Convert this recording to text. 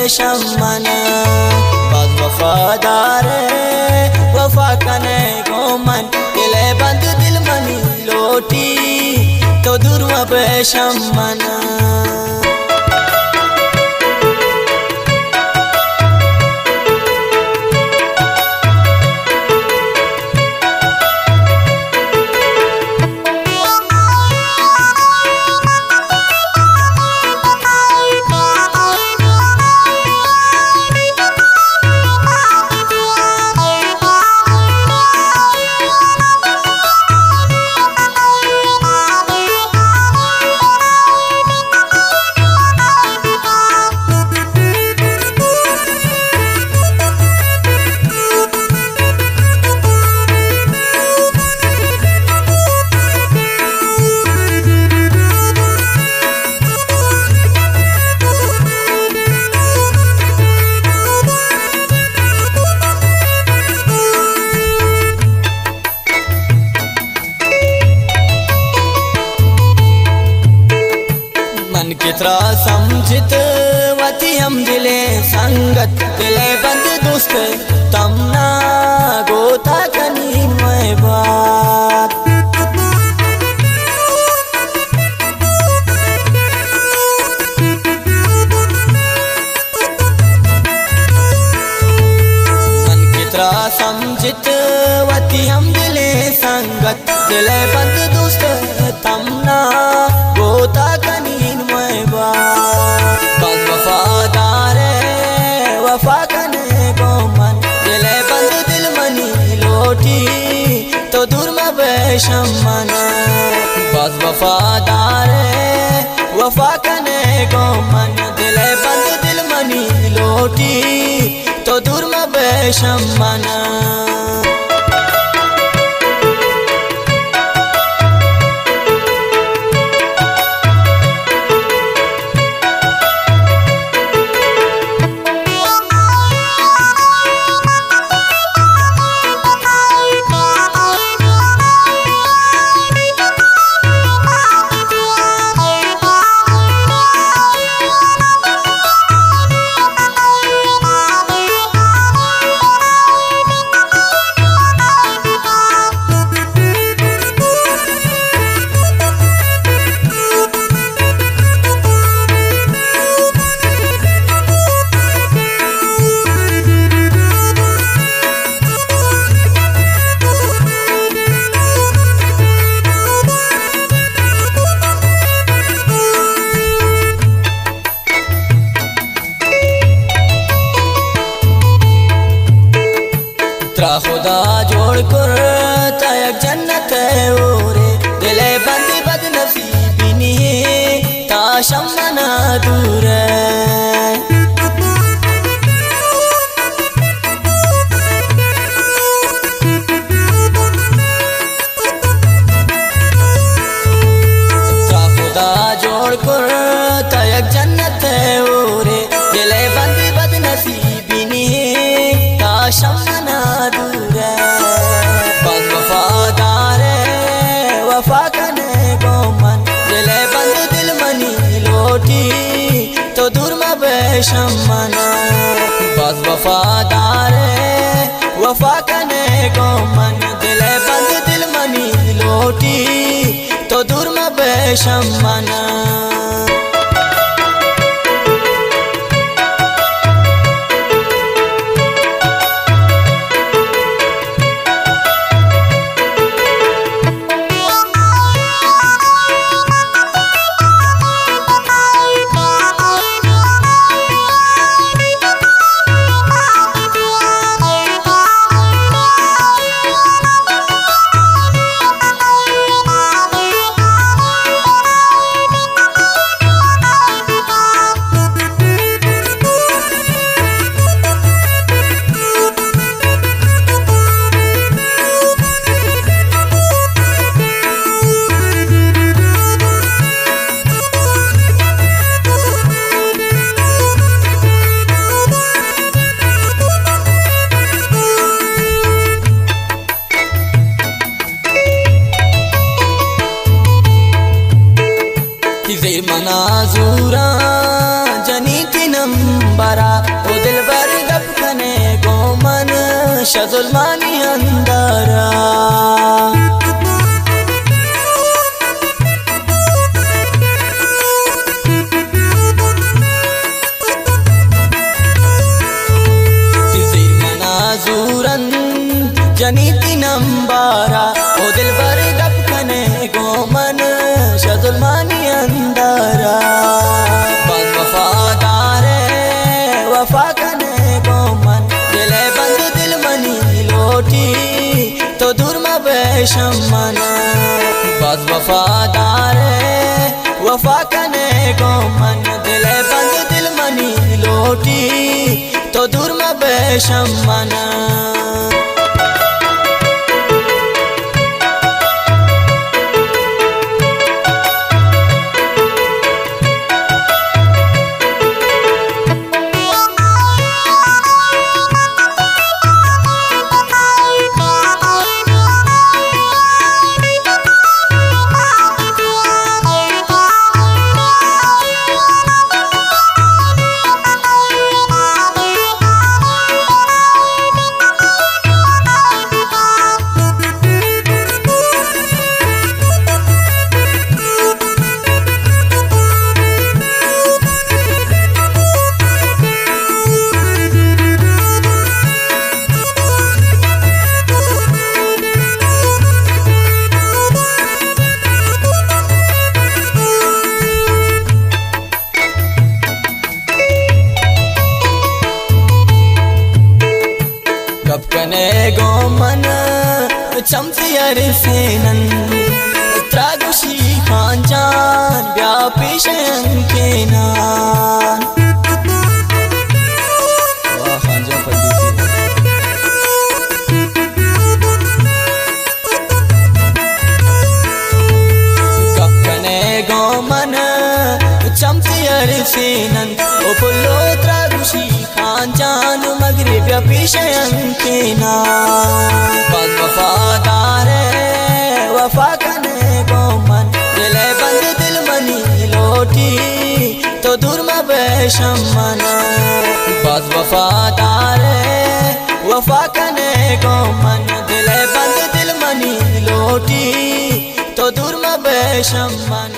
बेशमन बस वफादार वफा कने को मन दिले बंद दिल मनी लोटी तो दूर बेशमन कितना समझत वती हम दिले संगत दिले बंद दोस्त तमना गोता कनी मैं बात मन कितना समझत वती हम दिले संगत दिले बंद दोस्त तमना गोता कनी बस वफादार वफा कने को मन दिले बंद दिल मनी लोटी तो दूर में बेशमन बस वफादार वफा कने को मन दिले बंद दिल मनी लोटी तो दूर में बेशमन खुदा जोड़ कर तयक जन्नत ओरे दिले बंदी बदनसीबी नहीं ताशम मना दूर खुदा जोड़ कर तयक जन्नत ओरे दिले बंदी बदनसीबी नहीं ताशम मना दूर बस वफादार वफा कने को मन दिले बंद दिल मनी लोटी तो दूर में बेशमन बस वफादार वफा कने को मन दिले बंद दिल मनी लोटी तो दूर में बेशमन मनाजूरा जनी की नंबरा शुल्मानी अंदरा जनीती नंबारा ओ दिल बर गप खने गोमन शुल्मानी अंदरा बस वफादारे वफा कने गोमन दिले बंद दिल मनी लोटी तो दूर में बेशमन बस वफादारे वफा कने गोमन दिले बंद दिल मनी लोटी तो दूर में बेशमन कने गोमन चमसियर सेनन त्रागुशी खान जान व्यापी शंकेनान कने गोमन चमसियर सेनन ओ पुल्लो त्रागुशी खान जान मगरिब पीशंकेना बस वफादारे वफा कने गोमन दिले बंद दिल मनी लोटी तो दूर में बेशमन बस वफादारे वफा कने गोमन दिले बंद दिल मनी लोटी तो दूर में बेशमन।